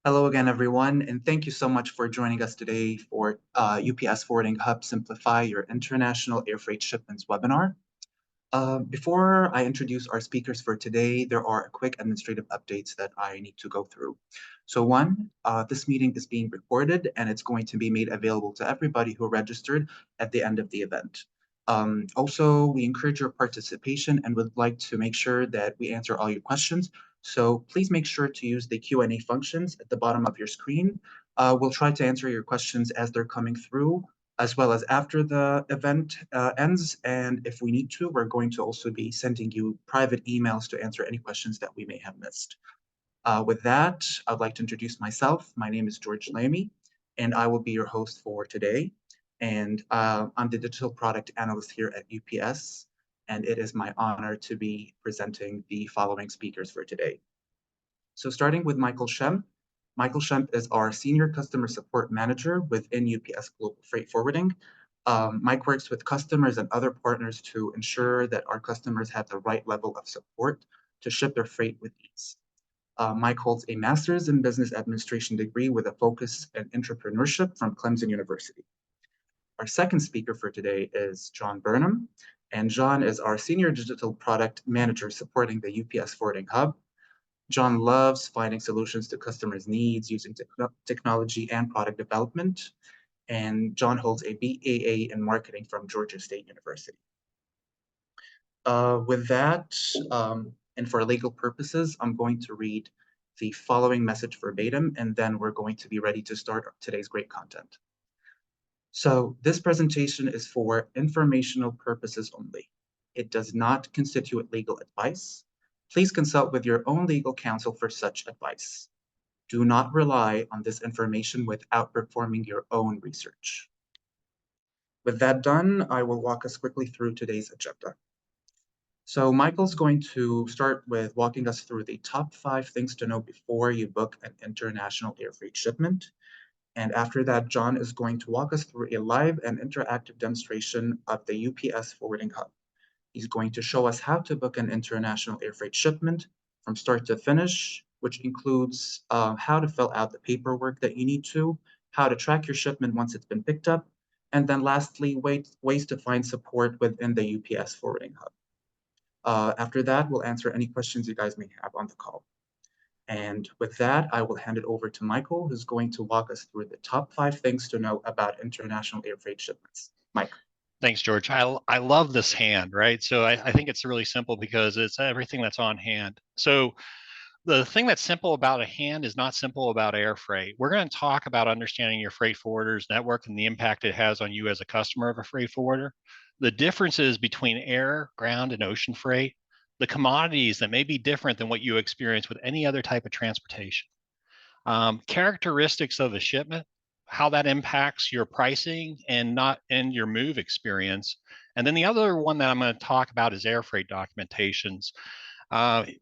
Hello again, everyone, and thank you so much for joining us today for UPS Forwarding Hub Simplify Your International Air Freight Shipments webinar. Before I introduce our speakers for today, there are quick administrative updates that I need to go through. So one, this meeting is being recorded and it's going to be made available to everybody who registered at the end of the event. Also, we encourage your participation and would like to make sure that we answer all your questions. So please make sure to use the Q&A functions at the bottom of your screen. We'll try to answer your questions as they're coming through, as well as after the event ends. And if we need to, we're going to also be sending you private emails to answer any questions that we may have missed. With that, I'd like to introduce myself. My name is George Lamy, and I will be your host for today. And I'm the digital product analyst here at UPS, and it is my honor to be presenting the following speakers for today. So starting with Michael Schemp. Michael Schemp is our Senior Customer Support Manager within UPS Global Freight Forwarding. Mike works with customers and other partners to ensure that our customers have the right level of support to ship their freight with ease. Mike holds a master's in business administration degree with a focus in entrepreneurship from Clemson University. Our second speaker for today is John Burnham, and John is our Senior Digital Product Manager supporting the UPS Forwarding Hub. John loves finding solutions to customers' needs using technology and product development, and John holds a BAA in marketing from Georgia State University. With that, and for legal purposes, I'm going to read the following message verbatim, and then we're going to be ready to start today's great content. So this presentation is for informational purposes only. It does not constitute legal advice. Please consult with your own legal counsel for such advice. Do not rely on this information without performing your own research. With that done, I will walk us quickly through today's agenda. So Michael's going to start with walking us through the top 5 things to know before you book an international air freight shipment. And after that, John is going to walk us through a live and interactive demonstration of the UPS Forwarding Hub. He's going to show us how to book an international air freight shipment from start to finish, which includes how to fill out the paperwork that you need to, how to track your shipment once it's been picked up, and then lastly, ways to find support within the UPS Forwarding Hub. After that, we'll answer any questions you guys may have on the call. And with that, I will hand it over to Michael, who's going to walk us through the top 5 things to know about international air freight shipments. Mike. Thanks, George. I love this hand, right? So I think it's really simple because it's everything that's on hand. So the thing that's simple about a hand is not simple about air freight. We're going to talk about understanding your freight forwarder's network and the impact it has on you as a customer of a freight forwarder, the differences between air, ground, and ocean freight, the commodities that may be different than what you experience with any other type of transportation, characteristics of a shipment, how that impacts your pricing and your move experience. And then the other one that I'm going to talk about is air freight documentations,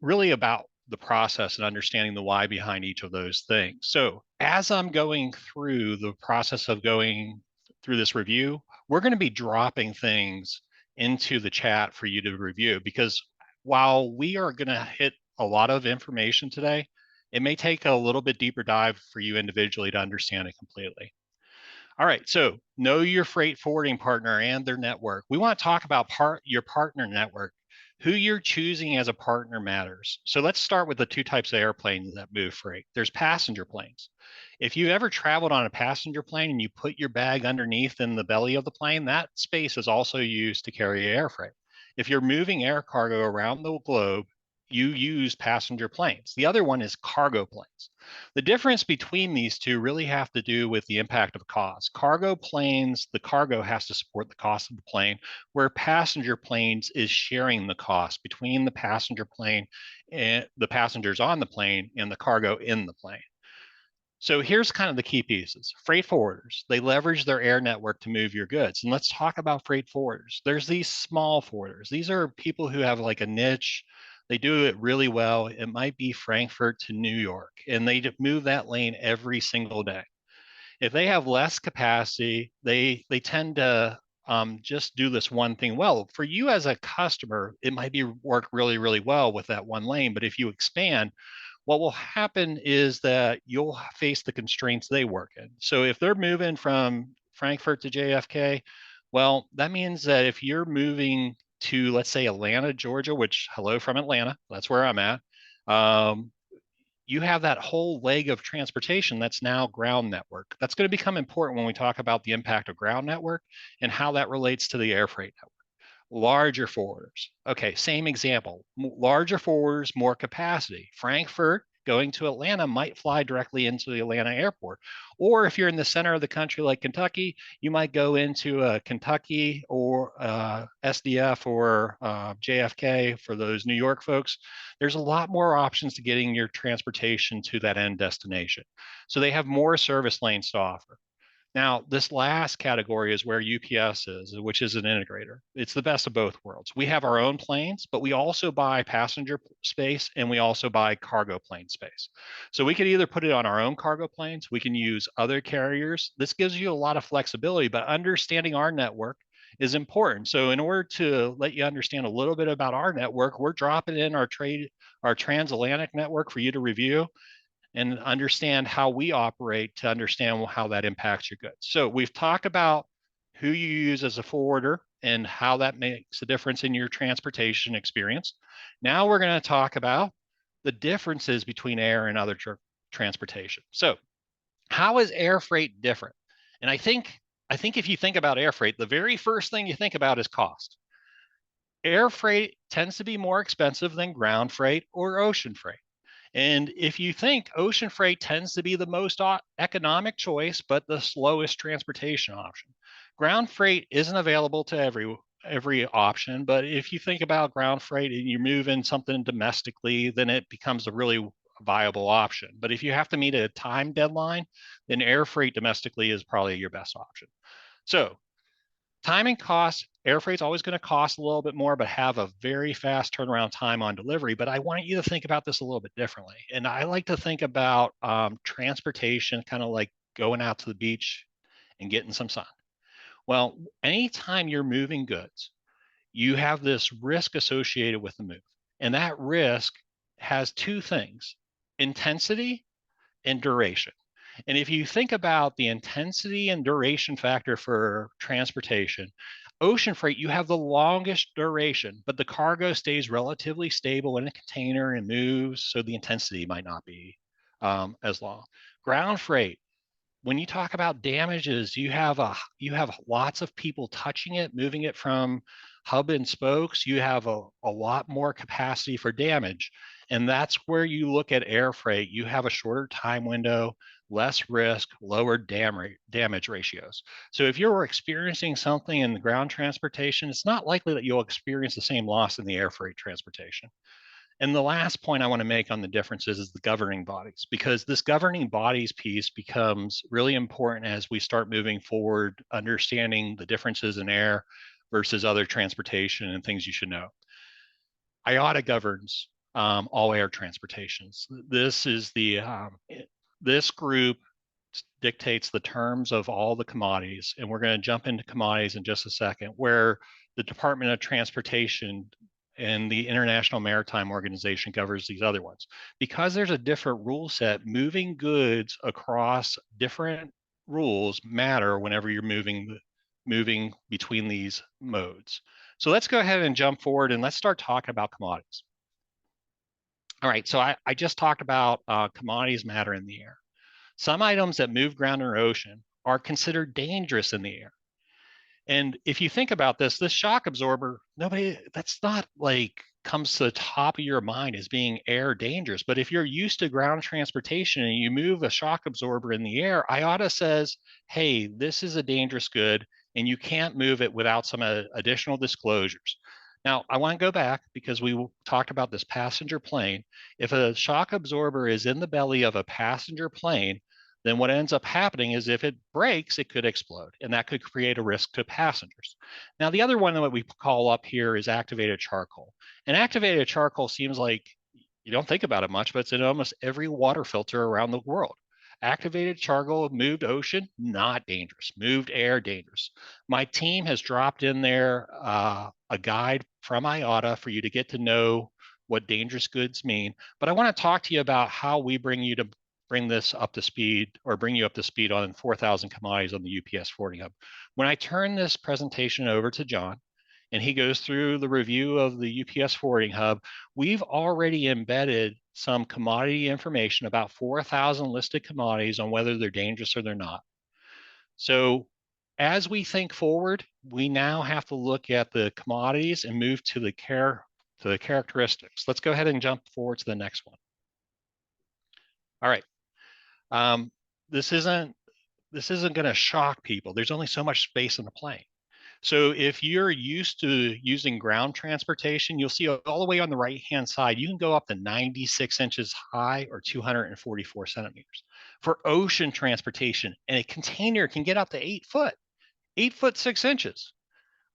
really about the process and understanding the why behind each of those things. So as I'm going through the process of going through this review, we're going to be dropping things into the chat for you to review, because while we are going to hit a lot of information today, it may take a little bit deeper dive for you individually to understand it completely. All right, so know your freight forwarding partner and their network. We want to talk about your partner network. Who you're choosing as a partner matters. So let's start with the 2 types of airplanes that move freight. There's passenger planes. If you ever traveled on a passenger plane and you put your bag underneath in the belly of the plane, that space is also used to carry air freight. If you're moving air cargo around the globe, you use passenger planes. The other one is cargo planes. The difference between these two really have to do with the impact of cost. Cargo planes, the cargo has to support the cost of the plane, where passenger planes is sharing the cost between the passenger plane and the passengers on the plane and the cargo in the plane. So here's kind of the key pieces. Freight forwarders, they leverage their air network to move your goods. And let's talk about freight forwarders. There's these small forwarders. These are people who have like a niche. They do it really well. It might be Frankfurt to New York, and they move that lane every single day. If they have less capacity, they tend to just do this one thing well. For you as a customer, it might work really, really well with that one lane. But if you expand, what will happen is that you'll face the constraints they work in. So if they're moving from Frankfurt to JFK, well, that means that if you're moving to, let's say, Atlanta, Georgia, which, hello from Atlanta, that's where I'm at, um, you have that whole leg of transportation that's now ground network. That's going to become important when we talk about the impact of ground network and how that relates to the air freight network. Larger forwarders. Okay, same example. Larger forwarders, more capacity. Frankfurt going to Atlanta might fly directly into the Atlanta airport. Or if you're in the center of the country like Kentucky, you might go into Kentucky or SDF or JFK for those New York folks. There's a lot more options to getting your transportation to that end destination. So they have more service lanes to offer. Now, this last category is where UPS is, which is an integrator. It's the best of both worlds. We have our own planes, but we also buy passenger space and we also buy cargo plane space. So we could either put it on our own cargo planes, we can use other carriers. This gives you a lot of flexibility, but understanding our network is important. So in order to let you understand a little bit about our network, we're dropping in our transatlantic network for you to review and understand how we operate to understand how that impacts your goods. So we've talked about who you use as a forwarder and how that makes a difference in your transportation experience. Now we're going to talk about the differences between air and other transportation. So how is air freight different? And I think if you think about air freight, the very first thing you think about is cost. Air freight tends to be more expensive than ground freight or ocean freight. And if you think ocean freight tends to be the most economic choice, but the slowest transportation option, ground freight isn't available to every option. But if you think about ground freight and you move in something domestically, then it becomes a really viable option. But if you have to meet a time deadline, then air freight domestically is probably your best option. So timing costs, air freight's always going to cost a little bit more, but have a very fast turnaround time on delivery. But I want you to think about this a little bit differently. And I like to think about transportation kind of like going out to the beach and getting some sun. Well, anytime you're moving goods, you have this risk associated with the move. And that risk has two things: intensity and duration. And if you think about the intensity and duration factor for transportation, ocean freight, you have the longest duration, but the cargo stays relatively stable in a container and moves, so the intensity might not be as long. Ground freight, when you talk about damages, you have lots of people touching it, moving it from hub and spokes. You have a lot more capacity for damage. And that's where you look at air freight. You have a shorter time window, less risk, lower damage ratios. So if you're experiencing something in the ground transportation, it's not likely that you'll experience the same loss in the air freight transportation. And the last point I want to make on the differences is the governing bodies, because this governing bodies piece becomes really important as we start moving forward, understanding the differences in air versus other transportation and things you should know. IATA governs all air transportations. This group dictates the terms of all the commodities, and we're going to jump into commodities in just a second, where the Department of Transportation and the International Maritime Organization governs these other ones. Because there's a different rule set, moving goods across different rules matter whenever you're moving between these modes. So let's go ahead and jump forward and let's start talking about commodities. All right, so I just talked about commodities matter in the air. Some items that move ground or ocean are considered dangerous in the air. And if you think about this, this shock absorber, that's not like comes to the top of your mind as being air dangerous. But if you're used to ground transportation and you move a shock absorber in the air, IATA says, hey, this is a dangerous good and you can't move it without some additional disclosures. Now, I want to go back because we talked about this passenger plane. If a shock absorber is in the belly of a passenger plane, then what ends up happening is if it breaks, it could explode, and that could create a risk to passengers. Now, the other one that we call up here is activated charcoal. And activated charcoal seems like you don't think about it much, but it's in almost every water filter around the world. Activated charcoal, moved ocean, not dangerous. Moved air, dangerous. My team has dropped in there a guide from IATA for you to get to know what dangerous goods mean, but I want to talk to you about how we bring you up to speed, or bring you up to speed on 4,000 commodities on the UPS Forwarding Hub. When I turn this presentation over to John, and he goes through the review of the UPS Forwarding Hub, we've already embedded some commodity information about 4,000 listed commodities on whether they're dangerous or they're not. So as we think forward, we now have to look at the commodities and move to the characteristics. Let's go ahead and jump forward to the next one. All right. Um, this isn't going to shock people. There's only so much space in the plane. So if you're used to using ground transportation, you'll see all the way on the right-hand side, you can go up to 96 inches high or 244 centimeters. For ocean transportation, and a container can get up to 8 foot, 8 foot 6 inches.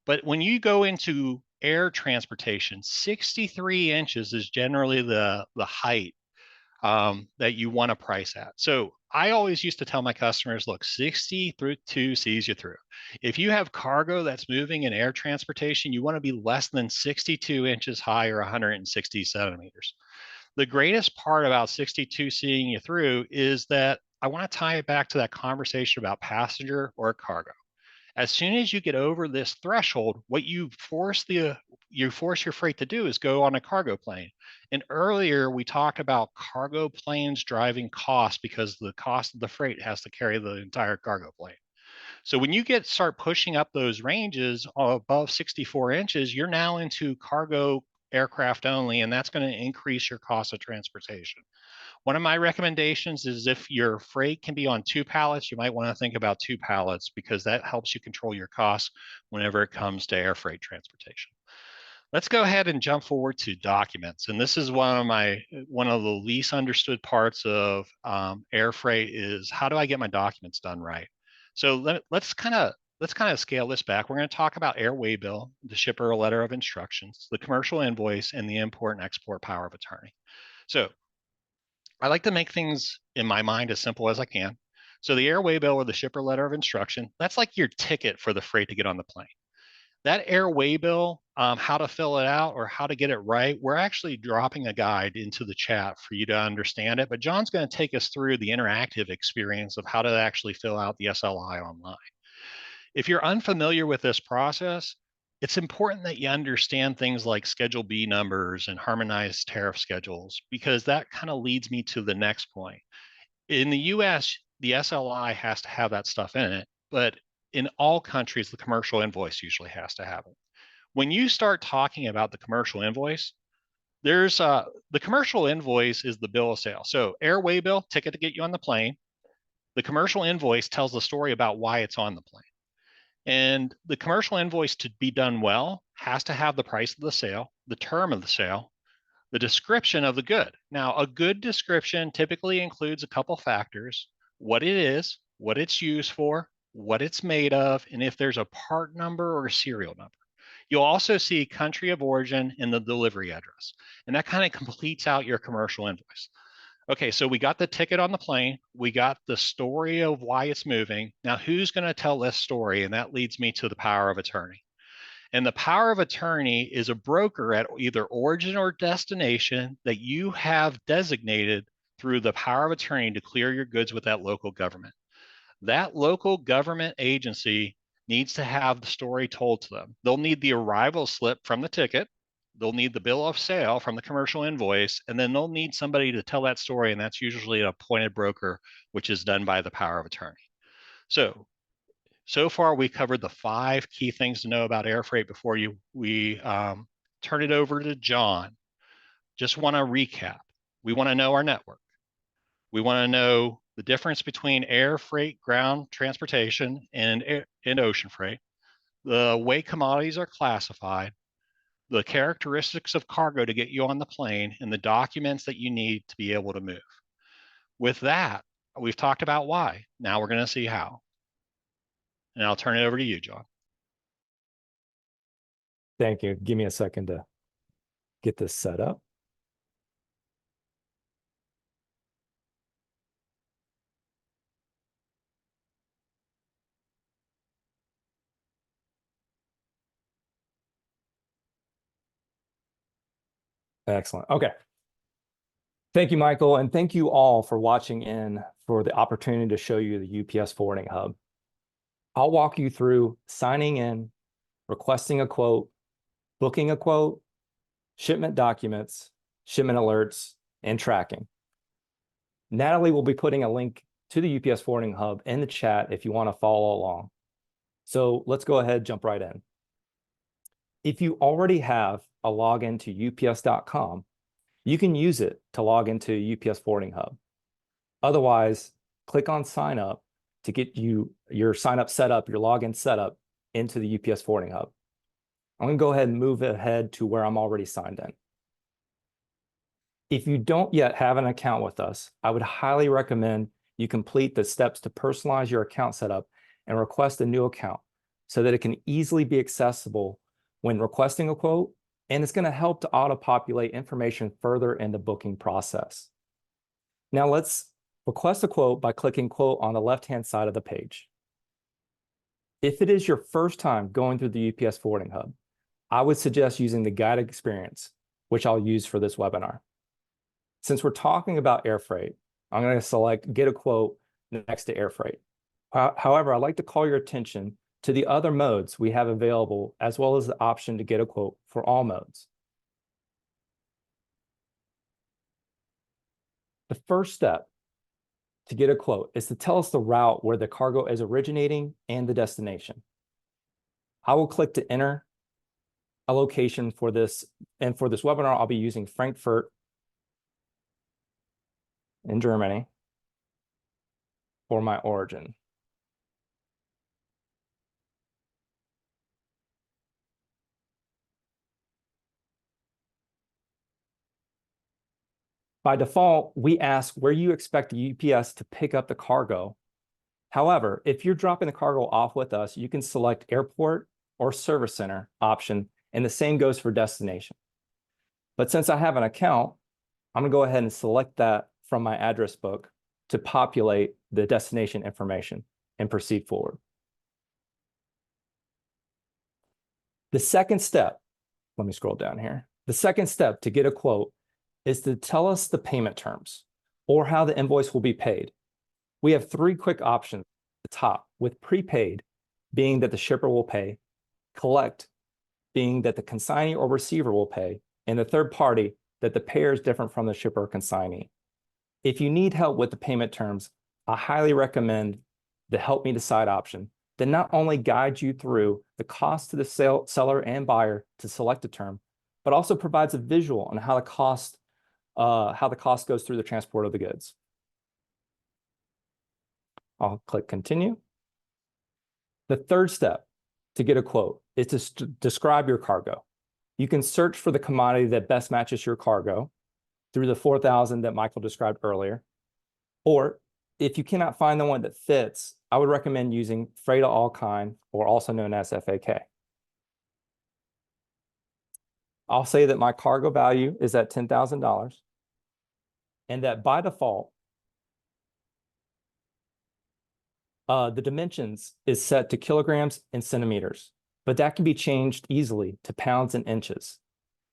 But when you go into air transportation, 63 inches is generally the height that you want to price at. So I always used to tell my customers, look, 62 sees you through. If you have cargo that's moving in air transportation, you want to be less than 62 inches high or 160 centimeters. The greatest part about 62 seeing you through is that I want to tie it back to that conversation about passenger or cargo. As soon as you get over this threshold, what you force your freight to do is go on a cargo plane. And earlier we talked about cargo planes driving costs because the cost of the freight has to carry the entire cargo plane. So when you start pushing up those ranges above 64 inches, you're now into cargo aircraft only, and that's going to increase your cost of transportation. One of my recommendations is if your freight can be on 2 pallets, you might want to think about 2 pallets because that helps you control your costs whenever it comes to air freight transportation. Let's go ahead and jump forward to documents. And this is one of the least understood parts of air freight is how do I get my documents done right? So let's kind of scale this back. We're going to talk about air waybill, the shipper letter of instructions, the commercial invoice, and the import and export power of attorney. So I like to make things in my mind as simple as I can. So the air waybill or the shipper letter of instruction, that's like your ticket for the freight to get on the plane. That air waybill, how to fill it out or how to get it right, we're actually dropping a guide into the chat for you to understand it. But John's going to take us through the interactive experience of how to actually fill out the SLI online. If you're unfamiliar with this process, it's important that you understand things like Schedule B numbers and harmonized tariff schedules, because that kind of leads me to the next point. In the US, the SLI has to have that stuff in it, but in all countries, the commercial invoice usually has to have it. When you start talking about the commercial invoice, there's the commercial invoice is the bill of sale. So air waybill, ticket to get you on the plane. The commercial invoice tells the story about why it's on the plane. And the commercial invoice, to be done well, has to have the price of the sale, the term of the sale, the description of the good. Now, a good description typically includes a couple factors: what it is, what it's used for, what it's made of, and if there's a part number or a serial number. You'll also see country of origin and the delivery address. And that kind of completes out your commercial invoice. Okay, so we got the ticket on the plane. We got the story of why it's moving. Now, who's going to tell this story? And that leads me to the power of attorney. And the power of attorney is a broker at either origin or destination that you have designated through the power of attorney to clear your goods with that local government. That local government agency needs to have the story told to them. They'll need the arrival slip from the ticket. They'll need the bill of sale from the commercial invoice, and then they'll need somebody to tell that story, and that's usually an appointed broker, which is done by the power of attorney. So far we covered the 5 key things to know about air freight before we turn it over to John. Just want to recap. We want to know our network. We want to know the difference between air freight, ground transportation, and ocean freight, the way commodities are classified, the characteristics of cargo to get you on the plane, and the documents that you need to be able to move. With that, we've talked about why. Now we're going to see how. And I'll turn it over to you, John. Thank you. Give me a second to get this set up. Excellent. Okay. Thank you, Michael, and thank you all for watching in for the opportunity to show you the UPS Forwarding Hub. I'll walk you through signing in, requesting a quote, booking a quote, shipment documents, shipment alerts, and tracking. Natalie will be putting a link to the UPS Forwarding Hub in the chat if you want to follow along. So let's go ahead, jump right in. If you already have a login to ups.com, you can use it to log into UPS Forwarding Hub. Otherwise, click on sign up to get your sign up set up, your login set up into the UPS Forwarding Hub. I'm going to go ahead and move ahead to where I'm already signed in. If you don't yet have an account with us, I would highly recommend you complete the steps to personalize your account setup and request a new account so that it can easily be accessible when requesting a quote, and it's going to help to auto-populate information further in the booking process. Now let's request a quote by clicking quote on the left-hand side of the page. If it is your first time going through the UPS Forwarding Hub, I would suggest using the guided experience, which I'll use for this webinar. Since we're talking about air freight, I'm going to select get a quote next to air freight. However, I'd like to call your attention to the other modes we have available, as well as the option to get a quote for all modes. The first step to get a quote is to tell us the route where the cargo is originating and the destination. I will click to enter a location for this, and for this webinar, I'll be using Frankfurt in Germany for my origin. By default, we ask where you expect the UPS to pick up the cargo. However, if you're dropping the cargo off with us, you can select airport or service center option, and the same goes for destination. But since I have an account, I'm going to go ahead and select that from my address book to populate the destination information and proceed forward. The second step, let me scroll down here. The second step to get a quote is to tell us the payment terms or how the invoice will be paid. We have three quick options at the top, with prepaid being that the shipper will pay, collect being that the consignee or receiver will pay, and the third party that the payer is different from the shipper or consignee. If you need help with the payment terms, I highly recommend the Help Me Decide option that not only guides you through the cost to the seller and buyer to select a term, but also provides a visual on how the cost goes through the transport of the goods. I'll click continue. The third step to get a quote is to describe your cargo. You can search for the commodity that best matches your cargo through the 4,000 that Michael described earlier. Or if you cannot find the one that fits, I would recommend using freight of all kind, or also known as FAK. I'll say that my cargo value is at $10,000 and that by default, the dimensions is set to kilograms and centimeters, but that can be changed easily to pounds and inches.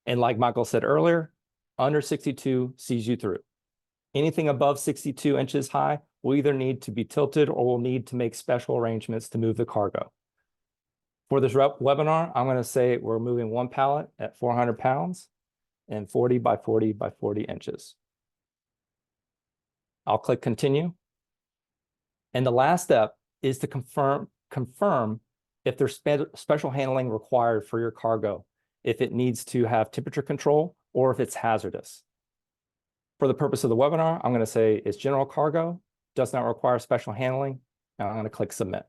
And like Michael said earlier, under 62 sees you through. Anything above 62 inches high will either need to be tilted or will need to make special arrangements to move the cargo. For this webinar, I'm going to say we're moving one pallet at 400 pounds and 40 by 40 by 40 inches. I'll click continue. And the last step is to confirm if there's special handling required for your cargo, if it needs to have temperature control or if it's hazardous. For the purpose of the webinar, I'm going to say it's general cargo, does not require special handling, and I'm going to click submit.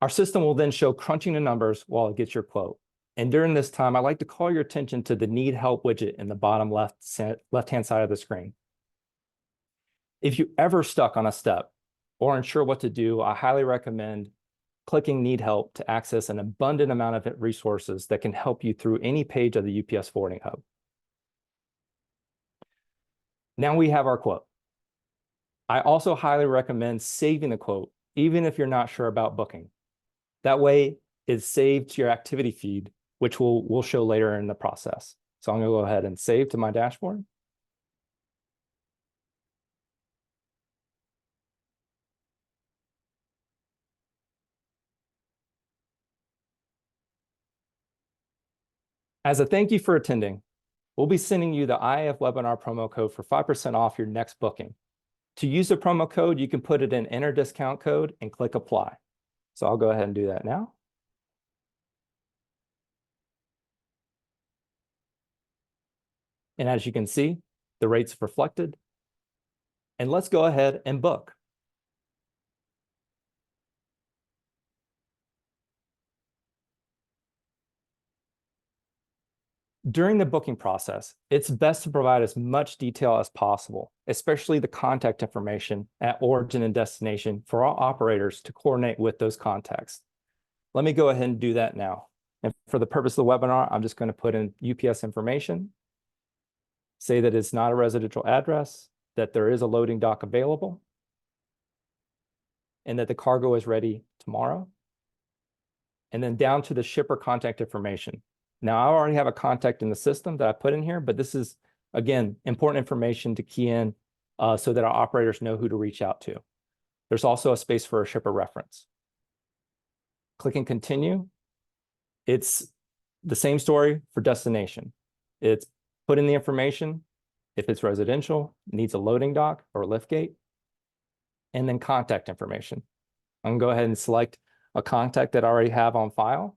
Our system will then show crunching the numbers while it gets your quote. And during this time, I'd like to call your attention to the need help widget in the bottom left-hand side of the screen. If you're ever stuck on a step or unsure what to do, I highly recommend clicking need help to access an abundant amount of resources that can help you through any page of the UPS Forwarding Hub. Now we have our quote. I also highly recommend saving the quote, even if you're not sure about booking. That way it's saved to your activity feed which we'll show later in the process. So I'm going to go ahead and save to my dashboard. As a thank you for attending, we'll be sending you the IAF webinar promo code for 5% off your next booking. To use the promo code, you can put it in enter discount code and click apply. So I'll go ahead and do that now. And as you can see, the rates reflected. And let's go ahead and book. During the booking process, it's best to provide as much detail as possible, especially the contact information at origin and destination for our operators to coordinate with those contacts. Let me go ahead and do that now. And for the purpose of the webinar, I'm just going to put in UPS information, say that it's not a residential address, that there is a loading dock available, and that the cargo is ready tomorrow. And then down to the shipper contact information. Now, I already have a contact in the system that I put in here, but this is, again, important information to key in so that our operators know who to reach out to. There's also a space for a shipper reference. Clicking continue. It's the same story for destination. It's put in the information. If it's residential, needs a loading dock or a lift gate, and then contact information. I'm going to go ahead and select a contact that I already have on file.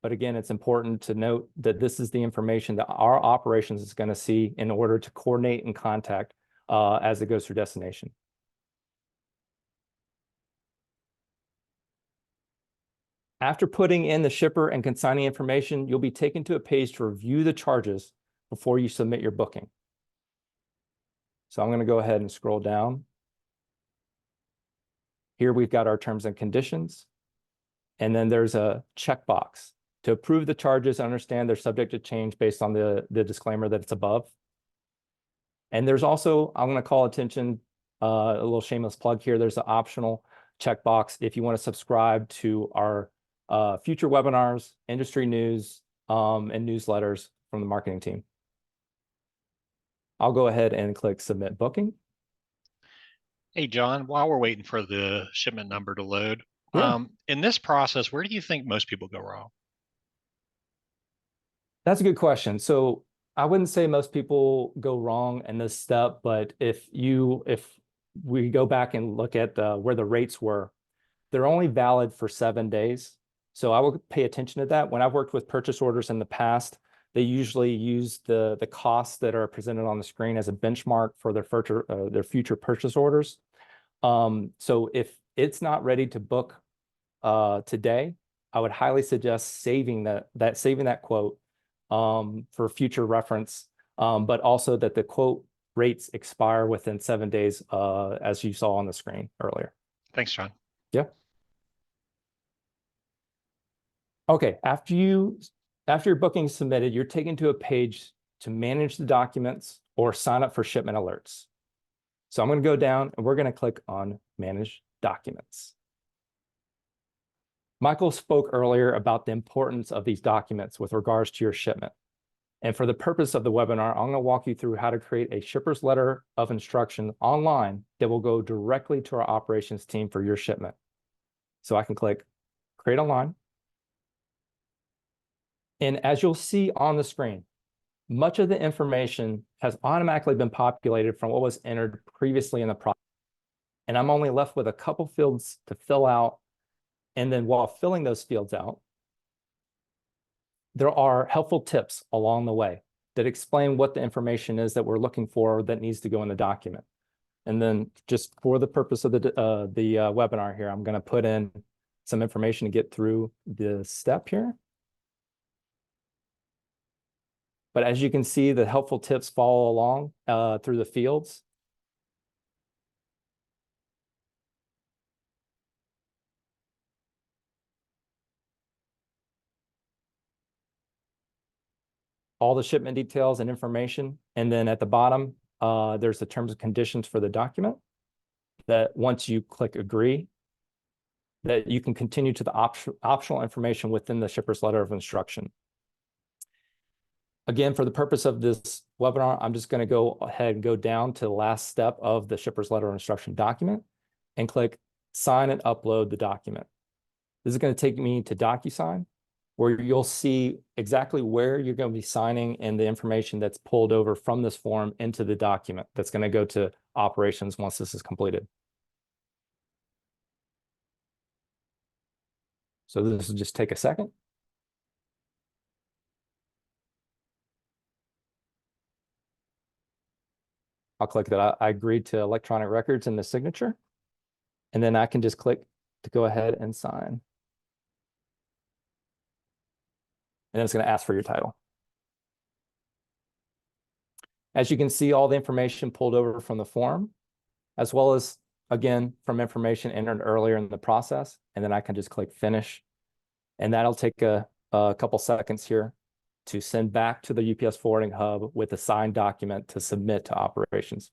But again, it's important to note that this is the information that our operations is going to see in order to coordinate and contact as it goes through destination. After putting in the shipper and consignee information, you'll be taken to a page to review the charges before you submit your booking. So I'm going to go ahead and scroll down. Here we've got our terms and conditions. And then there's a checkbox to approve the charges. Understand they're subject to change based on the disclaimer that it's above. And there's also, I'm going to call attention, a little shameless plug here. There's an optional checkbox if you want to subscribe to our future webinars, industry news, and newsletters from the marketing team. I'll go ahead and click submit booking. Hey, John, while we're waiting for the shipment number to load, Yeah. In this process, where do you think most people go wrong? That's a good question. So I wouldn't say most people go wrong in this step, but if we go back and look at where the rates were, they're only valid for 7 days. So I will pay attention to that. When I've worked with purchase orders in the past, they usually use the costs that are presented on the screen as a benchmark for their future purchase orders. So if it's not ready to book today, I would highly suggest saving that quote for future reference, but also that the quote rates expire within 7 days, as you saw on the screen earlier. Thanks, John. Yeah. Okay, after your booking is submitted, you're taken to a page to manage the documents or sign up for shipment alerts. So I'm going to go down and we're going to click on Manage Documents. Michael spoke earlier about the importance of these documents with regards to your shipment. And for the purpose of the webinar, I'm going to walk you through how to create a shipper's letter of instruction online that will go directly to our operations team for your shipment. So I can click Create Online. And as you'll see on the screen, much of the information has automatically been populated from what was entered previously in the process. And I'm only left with a couple fields to fill out. And then while filling those fields out, there are helpful tips along the way that explain what the information is that we're looking for that needs to go in the document. And then just for the purpose of the webinar here, I'm going to put in some information to get through the step here. But as you can see, the helpful tips follow along through the fields. All the shipment details and information. And then at the bottom, there's the terms and conditions for the document that once you click agree, that you can continue to the optional information within the shipper's letter of instruction. Again, for the purpose of this webinar, I'm just going to go ahead and go down to the last step of the shipper's letter of instruction document and click sign and upload the document. This is going to take me to DocuSign, where you'll see exactly where you're going to be signing and the information that's pulled over from this form into the document that's going to go to operations once this is completed. So this will just take a second. I'll click that I agreed to electronic records in the signature, and then I can just click to go ahead and sign. And then it's going to ask for your title. As you can see, all the information pulled over from the form, as well as, again, from information entered earlier in the process. And then I can just click finish. And that'll take a couple seconds here to send back to the UPS forwarding hub with a signed document to submit to operations.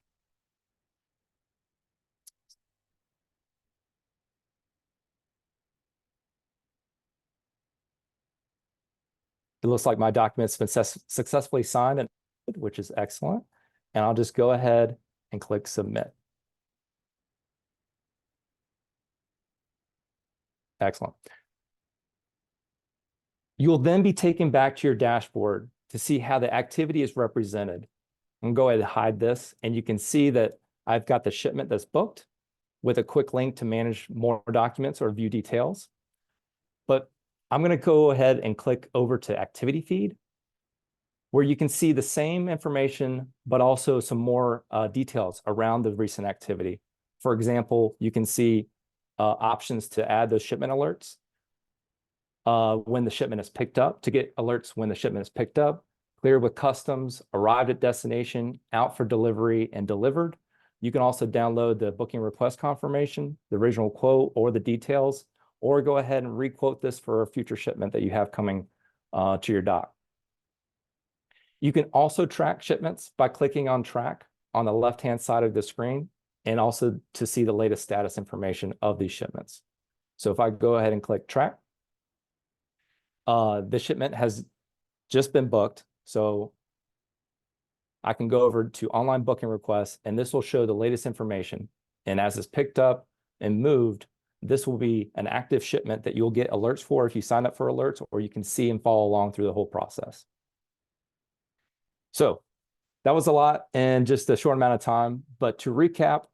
It looks like my document's been successfully signed, which is excellent. And I'll just go ahead and click submit. Excellent. You'll then be taken back to your dashboard to see how the activity is represented. I'm going to go ahead and hide this, and you can see that I've got the shipment that's booked with a quick link to manage more documents or view details. But I'm going to go ahead and click over to activity feed, where you can see the same information, but also some more details around the recent activity. For example, you can see options to add those shipment alerts when the shipment is picked up, to get alerts when the shipment is picked up, cleared with customs, arrived at destination, out for delivery, and delivered. You can also download the booking request confirmation, the original quote, or the details, or go ahead and re-quote this for a future shipment that you have coming to your dock. You can also track shipments by clicking on track on the left-hand side of the screen, and also to see the latest status information of these shipments. So if I go ahead and click track, the shipment has just been booked. So I can go over to online booking requests, and this will show the latest information. And as it's picked up and moved, this will be an active shipment that you'll get alerts for if you sign up for alerts, or you can see and follow along through the whole process. So that was a lot in just a short amount of time. But to recap,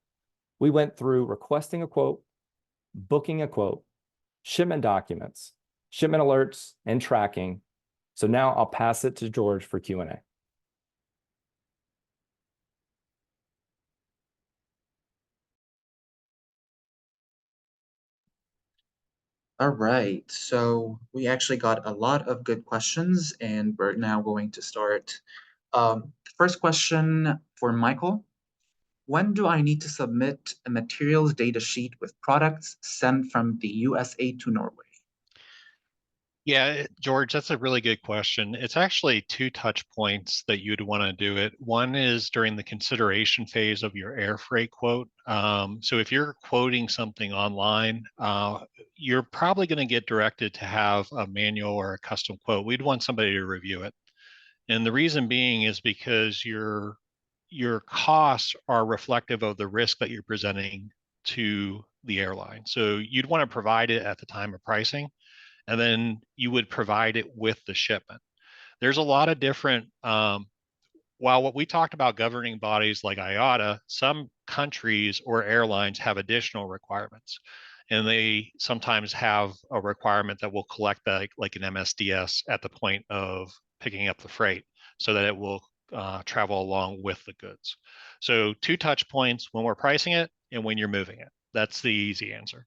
we went through requesting a quote, booking a quote, shipment documents, shipment alerts, and tracking. So now I'll pass it to George for Q&A. All right, so we actually got a lot of good questions, and we're now going to start. First question for Michael. When do I need to submit a materials data sheet with products sent from the USA to Norway? Yeah, George, that's a really good question. It's actually two touch points that you'd want to do it. One is during the consideration phase of your air freight quote. So if you're quoting something online, you're probably going to get directed to have a manual or a custom quote. We'd want somebody to review it. And the reason being is because your costs are reflective of the risk that you're presenting to the airline. So you'd want to provide it at the time of pricing, and then you would provide it with the shipment. There's a lot of different, while what we talked about governing bodies like IATA, some countries or airlines have additional requirements. And they sometimes have a requirement that will collect that, like an MSDS at the point of picking up the freight so that it will travel along with the goods. So 2 touch points: when we're pricing it and when you're moving it. That's the easy answer.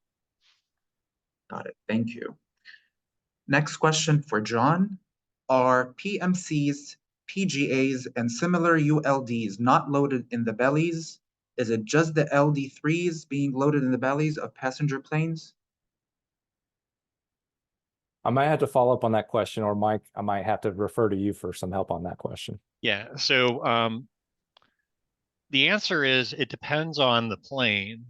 Got it, thank you. Next question for John. Are PMCs, PGAs, and similar ULDs not loaded in the bellies? Is it just the LD3s being loaded in the bellies of passenger planes? I might have to follow up on that question, or Mike, I might have to refer to you for some help on that question. Yeah, so the answer is it depends on the plane,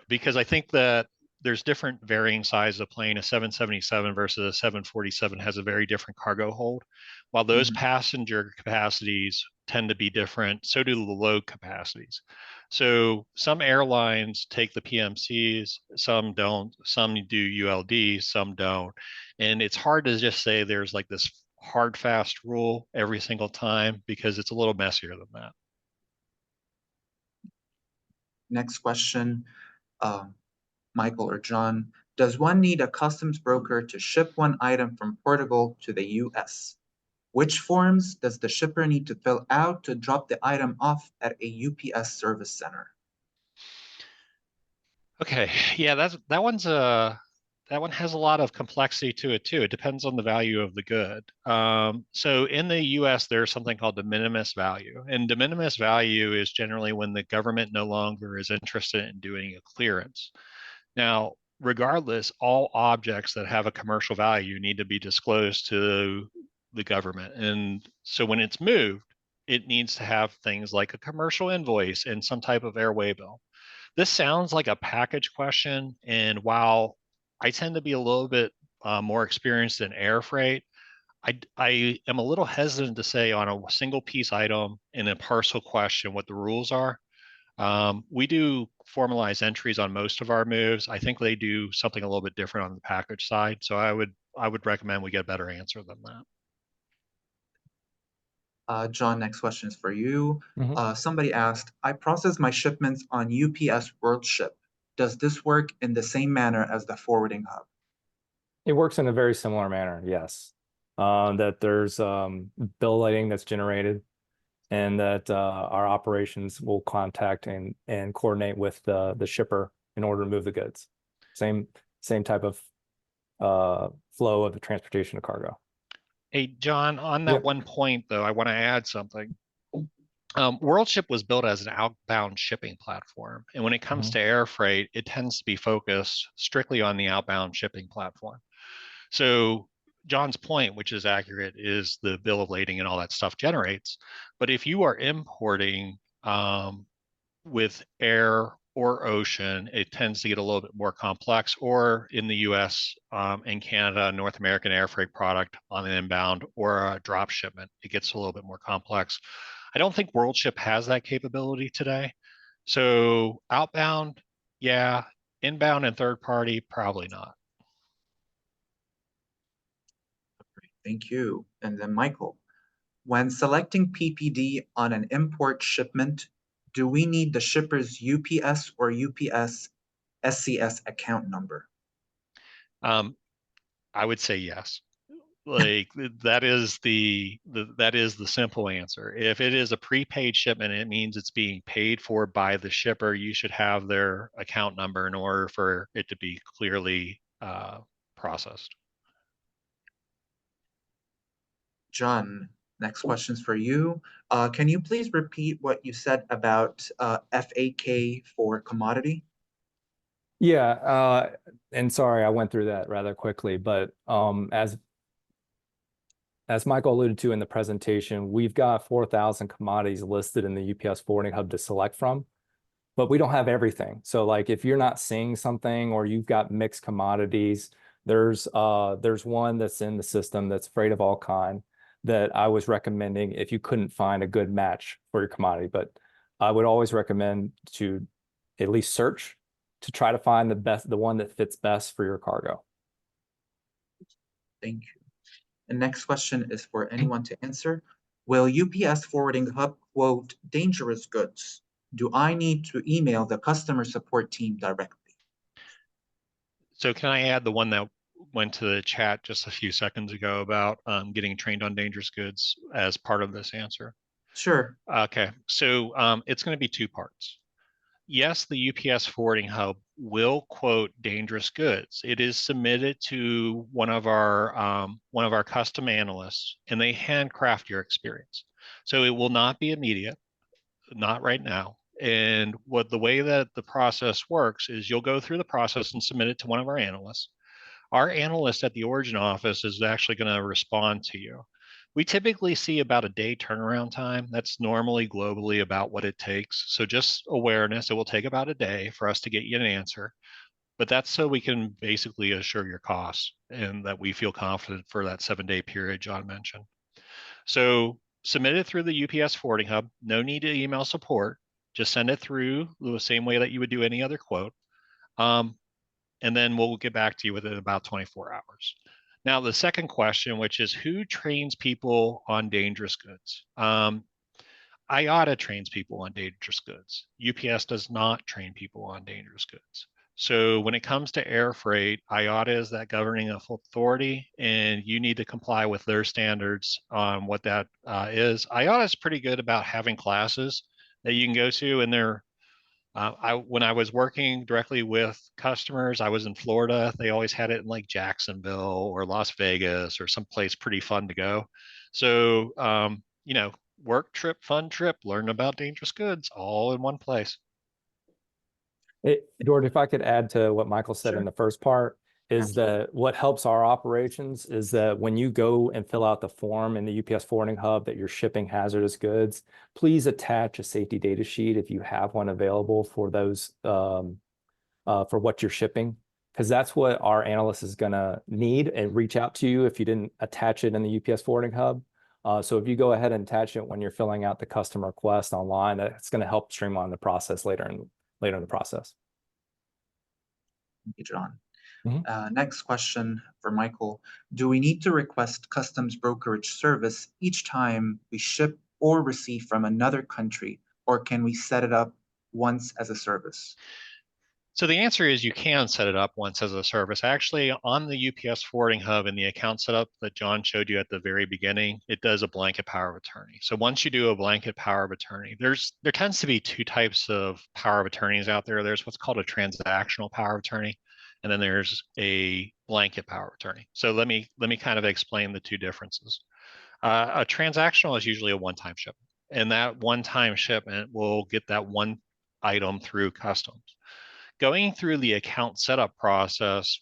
because I think that there's different varying sizes of plane. A 777 versus a 747 has a very different cargo hold. While those passenger capacities tend to be different, so do the load capacities. So some airlines take the PMCs, some don't, some do ULD, some don't. And it's hard to just say there's like this hard, fast rule every single time because it's a little messier than that. Next question, Michael or John. Does one need a customs broker to ship one item from Portugal to the US? Which forms does the shipper need to fill out to drop the item off at a UPS service center? Okay, yeah, that one has a lot of complexity to it too. It depends on the value of the good. So in the US, there's something called de minimis value. And de minimis value is generally when the government no longer is interested in doing a clearance. Now, regardless, all objects that have a commercial value need to be disclosed to the government. And so when it's moved, it needs to have things like a commercial invoice and some type of airway bill. This sounds like a package question, and while I tend to be a little bit more experienced in air freight, I am a little hesitant to say on a single piece item in a parcel question what the rules are. We do formalized entries on most of our moves. I think they do something a little bit different on the package side, so I would recommend we get a better answer than that. John, next question is for you. Somebody asked, I process my shipments on UPS WorldShip. Does this work in the same manner as the forwarding hub? It works in a very similar manner, yes. That there's bill lighting that's generated, and that our operations will contact and coordinate with the shipper in order to move the goods. Same type of flow of the transportation of cargo. Hey, John, on that one point, though, I want to add something. WorldShip was built as an outbound shipping platform. And when it comes to air freight, it tends to be focused strictly on the outbound shipping platform. So John's point, which is accurate, is the bill of lading and all that stuff generates. But if you are importing with air or ocean, it tends to get a little bit more complex, or in the US and Canada, North American air freight product on an inbound or a drop shipment, it gets a little bit more complex. I don't think WorldShip has that capability today. So outbound, yeah. Inbound and third party, probably not. Thank you. And then Michael, when selecting PPD on an import shipment, do we need the shipper's UPS or UPS SCS account number? I would say yes. Like that is the simple answer. If it is a prepaid shipment, it means it's being paid for by the shipper. You should have their account number in order for it to be clearly processed. John, next question's for you. Can you please repeat what you said about FAK for commodity? Yeah, and sorry, I went through that rather quickly, but as Michael alluded to in the presentation, we've got 4,000 commodities listed in the UPS forwarding hub to select from, but we don't have everything. So like if you're not seeing something or you've got mixed commodities, there's one that's in the system that's freight of all kind that I was recommending if you couldn't find a good match for your commodity. But I would always recommend to at least search to try to find the one that fits best for your cargo. Thank you. The next question is for anyone to answer. Will UPS Forwarding Hub quote dangerous goods? Do I need to email the customer support team directly? So can I add the one that went to the chat just a few seconds ago about getting trained on dangerous goods as part of this answer? Sure. Okay, so it's going to be two parts. Yes, the UPS forwarding hub will quote dangerous goods. It is submitted to one of our custom analysts, and they handcraft your experience. So it will not be immediate, not right now. And what the way that the process works is you'll go through the process and submit it to one of our analysts. Our analyst at the origin office is actually going to respond to you. We typically see about a day turnaround time. That's normally globally about what it takes. So just awareness, it will take about a day for us to get you an answer. but that's so we can basically assure your costs and that we feel confident for that 7-day period John mentioned. So submit it through the UPS forwarding hub. No need to email support. Just send it through the same way that you would do any other quote. And then we'll get back to you within about 24 hours. Now, the second question, which is who trains people on dangerous goods? IATA trains people on dangerous goods. UPS does not train people on dangerous goods. So when it comes to air freight, IATA is that governing authority, and you need to comply with their standards on what that is. IATA is pretty good about having classes that you can go to, and they're when I was working directly with customers, I was in Florida. They always had it in like Jacksonville or Las Vegas or someplace pretty fun to go. So, you know, work trip, fun trip, learn about dangerous goods all in one place. George, if I could add to what Michael said Sure. in the first part, is Absolutely. that what helps our operations is that when you go and fill out the form in the UPS forwarding hub that you're shipping hazardous goods, please attach a safety data sheet if you have one available for those for what you're shipping, because that's what our analyst is going to need and reach out to you if you didn't attach it in the UPS forwarding hub. So if you go ahead and attach it when you're filling out the custom request online, that's going to help streamline the process later in the process. Thank you, John. Mhm. Next question for Michael. Do we need to request customs brokerage service each time we ship or receive from another country, or can we set it up once as a service? So the answer is you can set it up once as a service. Actually, on the UPS forwarding hub in the account setup that John showed you at the very beginning, it does a blanket power of attorney. So once you do a blanket power of attorney, there tends to be two types of power of attorneys out there. There's what's called a transactional power of attorney, and then there's a blanket power of attorney. So let me kind of explain the two differences. A transactional is usually a one-time shipment, and that one-time shipment will get that one item through customs. Going through the account setup process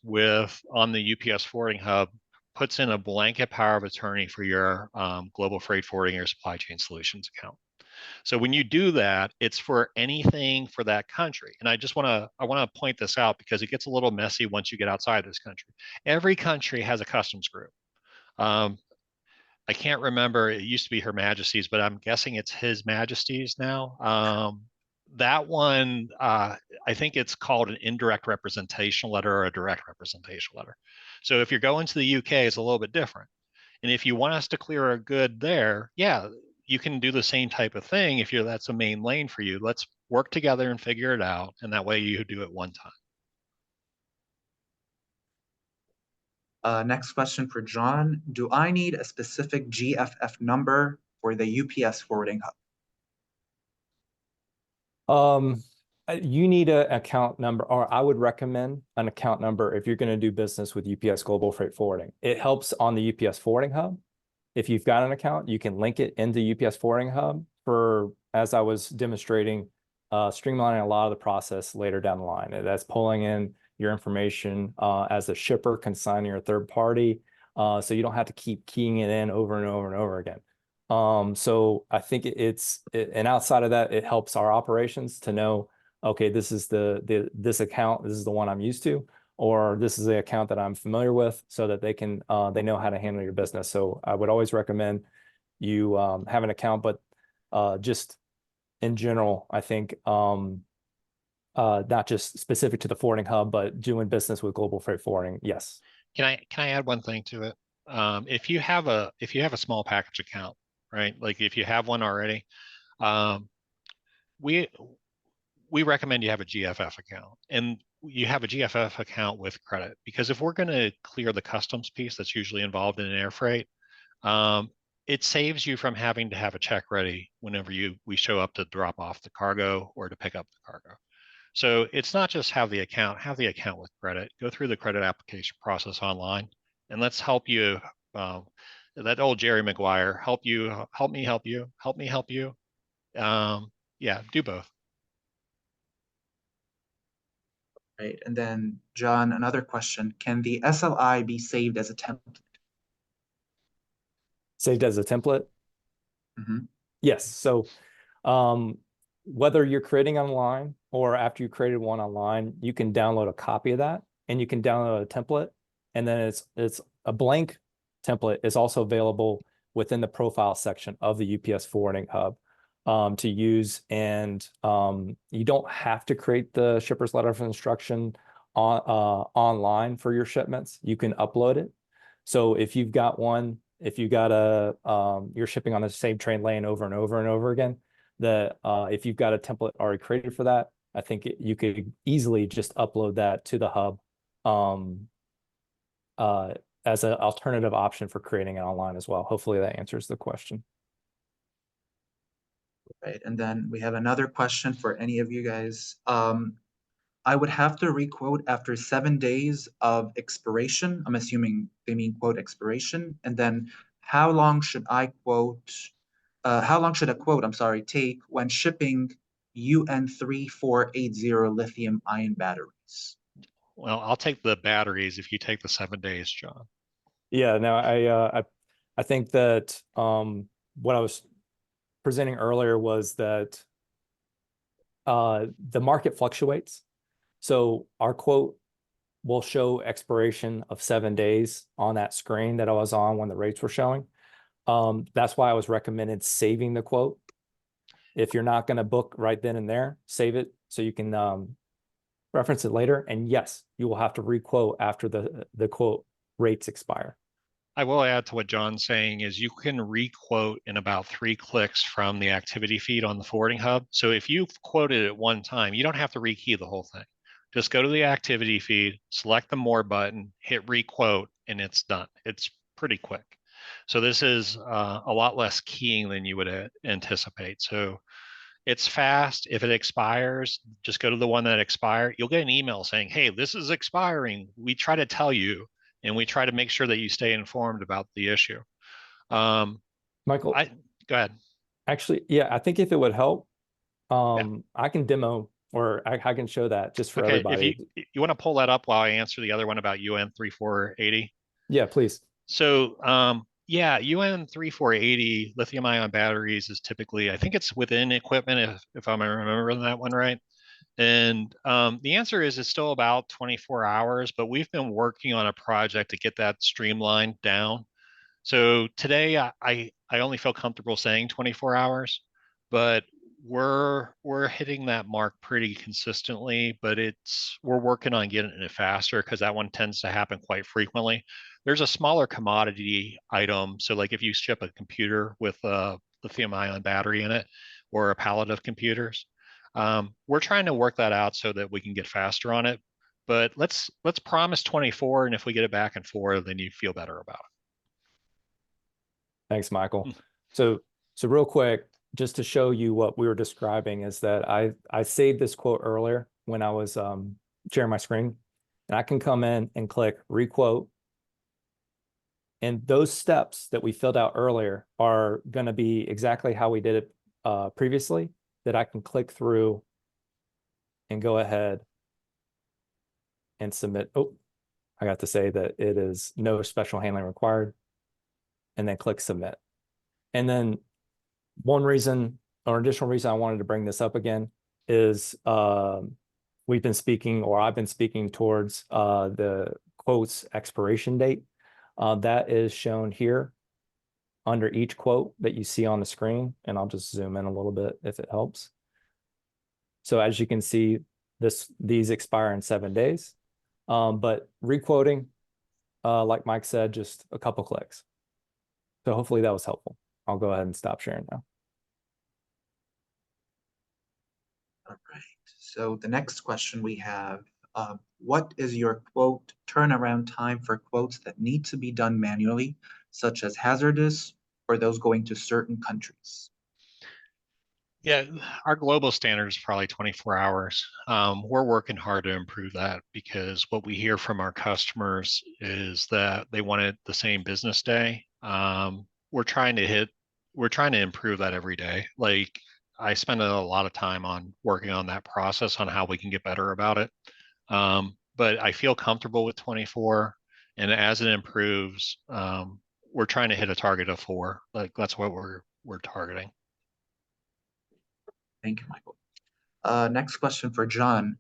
on the UPS forwarding hub puts in a blanket power of attorney for your global freight forwarding or supply chain solutions account. So when you do that, it's for anything for that country. And I want to point this out because it gets a little messy once you get outside this country. Every country has a customs group. I can't remember. It used to be Her Majesty's, but I'm guessing it's His Majesty's now. That one, I think it's called an indirect representation letter or a direct representation letter. So if you're going to the UK, it's a little bit different. And if you want us to clear a good there, yeah, you can do the same type of thing if that's a main lane for you. Let's work together and figure it out. And that way you do it one time. Next question for John. Do I need a specific GFF number for the UPS forwarding hub? You need an account number, or I would recommend an account number if you're going to do business with UPS Global Freight Forwarding. It helps on the UPS Forwarding Hub. If you've got an account, you can link it into UPS Forwarding Hub for, as I was demonstrating, streamlining a lot of the process later down the line. That's pulling in your information as a shipper, consigning or third party, so you don't have to keep keying it in over and over and over again. So I think and outside of that, it helps our operations to know, okay, this is this account, this is the one I'm used to, or this is the account that I'm familiar with, so that they know how to handle your business. So I would always recommend you have an account, but just in general, I think not just specific to the forwarding hub, but doing business with Global Freight Forwarding, yes. Can I add one thing to it? If you have a small package account, right? Like if you have one already, we recommend you have a GFF account, and you have a GFF account with credit, because if we're going to clear the customs piece that's usually involved in an air freight, it saves you from having to have a check ready whenever we show up to drop off the cargo or to pick up the cargo. So it's not just have the account with credit. Go through the credit application process online, and let's help you. That old Jerry Maguire, help you, help me, help you, help me, help you. Yeah, do both. Right. And then, John, another question. Can the SLI be saved as a template? Saved as a template? Mm-hmm. Yes. So whether you're creating online or after you created one online, you can download a copy of that, and you can download a template, and then it's a blank template is also available within the profile section of the UPS Forwarding Hub to use. And you don't have to create the shipper's letter of instruction online for your shipments. You can upload it. So if you've got one, if you got you're shipping on the same train lane over and over and over again, if you've got a template already created for that, I think you could easily just upload that to the hub as an alternative option for creating it online as well. Hopefully that answers the question. Right, and then we have another question for any of you guys. I would have to requote after 7 days of expiration. I'm assuming they mean quote expiration. And then how long should I quote, how long should a quote, I'm sorry, take when shipping UN3480 lithium ion batteries? Well, I'll take the batteries if you take the 7 days, John. Yeah, no, I think that what I was presenting earlier was that the market fluctuates. So our quote will show expiration of 7 days on that screen that I was on when the rates were showing. That's why I was recommended saving the quote. If you're not going to book right then and there, save it so you can reference it later. And yes, you will have to requote after the quote rates expire. I will add to what John's saying is you can requote in about 3 clicks from the activity feed on the forwarding hub. So if you've quoted it one time, you don't have to rekey the whole thing. Just go to the activity feed, select the more button, hit requote, and it's done. It's pretty quick. So this is a lot less keying than you would anticipate. So it's fast. If it expires, just go to the one that expired. You'll get an email saying, hey, this is expiring. We try to tell you, and we try to make sure that you stay informed about the issue. Michael, go ahead. Actually, yeah, I think if it would help, Yeah. I can demo or I can show that just for Okay, everybody. if you want to pull that up while I answer the other one about UN3480. Yeah, please. So yeah, UN3480 lithium ion batteries is typically, I think it's within equipment if I'm remembering that one right. And the answer is it's still about 24 hours, but we've been working on a project to get that streamlined down. So today I only feel comfortable saying 24 hours, but we're hitting that mark pretty consistently, but we're working on getting it faster because that one tends to happen quite frequently. There's a smaller commodity item. So like if you ship a computer with a lithium ion battery in it or a pallet of computers, we're trying to work that out so that we can get faster on it. But let's promise 24, and if we get it back and forth, then you feel better about it. Thanks, Michael. So real quick, just to show you what we were describing is that I saved this quote earlier when I was sharing my screen, and I can come in and click requote. And those steps that we filled out earlier are going to be exactly how we did it previously, that I can click through and go ahead and submit. Oh, I got to say that it is no special handling required, and then click submit. And then one reason or additional reason I wanted to bring this up again is we've been speaking, or I've been speaking towards the quote's expiration date. That is shown here under each quote that you see on the screen. And I'll just zoom in a little bit if it helps. So as you can see, these expire in 7 days. But requoting, like Mike said, just a couple clicks. So hopefully that was helpful. I'll go ahead and stop sharing now. All right. So the next question we have, what is your quote turnaround time for quotes that need to be done manually, such as hazardous or those going to certain countries? Yeah, our global standard is probably 24 hours. We're working hard to improve that because what we hear from our customers is that they want it the same business day. We're trying to improve that every day. Like I spend a lot of time on working on that process on how we can get better about it. But I feel comfortable with 24, and as it improves, we're trying to hit a target of 4. Like that's what we're targeting. Thank you, Michael. Next question for John.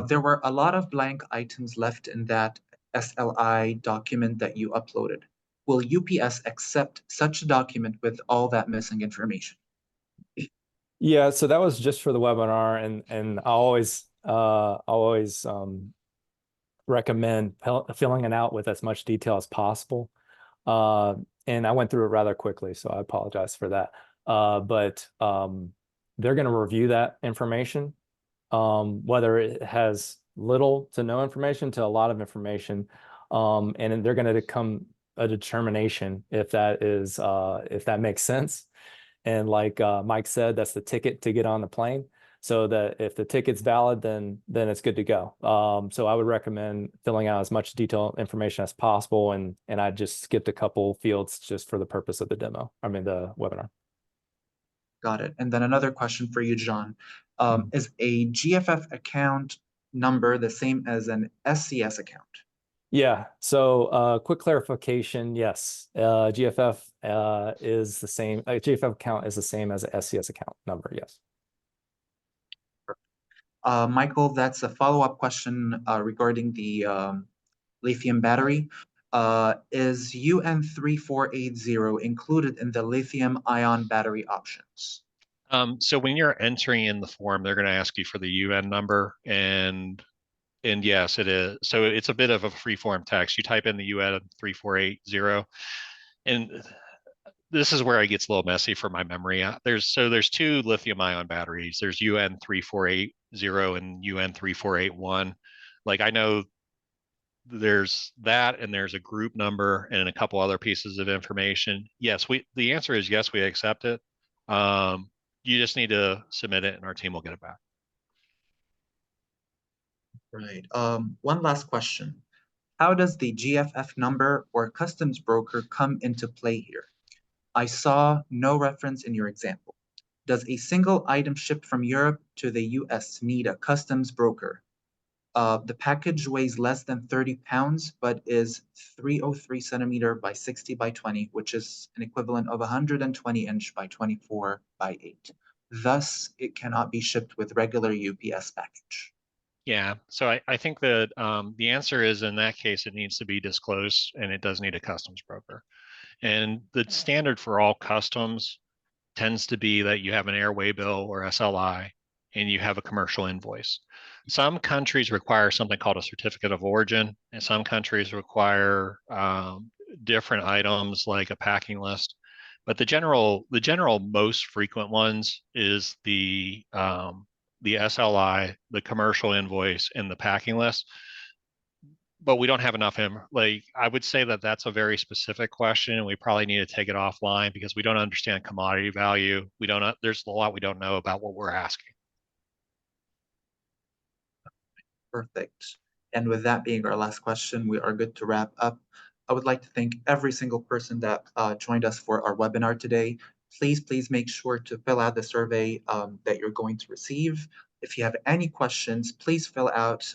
There were a lot of blank items left in that SLI document that you uploaded. Will UPS accept such a document with all that missing information? Yeah, so that was just for the webinar, and I always recommend filling it out with as much detail as possible. And I went through it rather quickly, so I apologize for that. But they're going to review that information, whether it has little to no information to a lot of information, and then they're going to come a determination if that makes sense. And like Mike said, that's the ticket to get on the plane. So that if the ticket's valid, then it's good to go. So I would recommend filling out as much detailed information as possible, and I just skipped a couple fields just for the purpose of the the webinar. Got it. And then another question for you, John. Is a GFF account number the same as an SCS account? Yeah. So quick clarification. Yes. GFF is the same. GFF account is the same as a SCS account number. Yes. Michael, that's a follow-up question regarding the lithium battery. Is UN3480 included in the lithium-ion battery options? So when you're entering in the form, they're going to ask you for the UN number, and yes, it is. So it's a bit of a free-form text. You type in the UN 3480, and this is where it gets a little messy for my memory. There's two lithium-ion batteries. There's UN 3480 and UN 3481. Like I know there's that, and there's a group number and a couple other pieces of information. Yes, the answer is yes, we accept it. You just need to submit it and our team will get it back. Right. One last question. How does the GFF number or customs broker come into play here? I saw no reference in your example. Does a single item shipped from Europe to the US need a customs broker? The package weighs less than 30 pounds, but is 303 centimeter by 60 by 20, which is an equivalent of 120 inch by 24 by 8. Thus, it cannot be shipped with regular UPS package. Yeah, so I think that the answer is in that case, it needs to be disclosed and it does need a customs broker. And the standard for all customs tends to be that you have an airway bill or SLI and you have a commercial invoice. Some countries require something called a certificate of origin, and some countries require different items like a packing list. But the general most frequent ones is the SLI, the commercial invoice, and the packing list. But we don't have enough like I would say that that's a very specific question, and we probably need to take it offline because we don't understand commodity value. We don't. There's a lot we don't know about what we're asking. Perfect. And with that being our last question, we are good to wrap up. I would like to thank every single person that joined us for our webinar today. Please make sure to fill out the survey that you're going to receive. If you have any questions, please fill out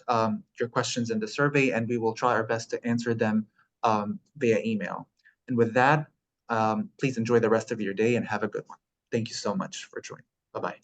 your questions in the survey, and we will try our best to answer them via email. And with that, please enjoy the rest of your day and have a good one. Thank you so much for joining. Bye-bye.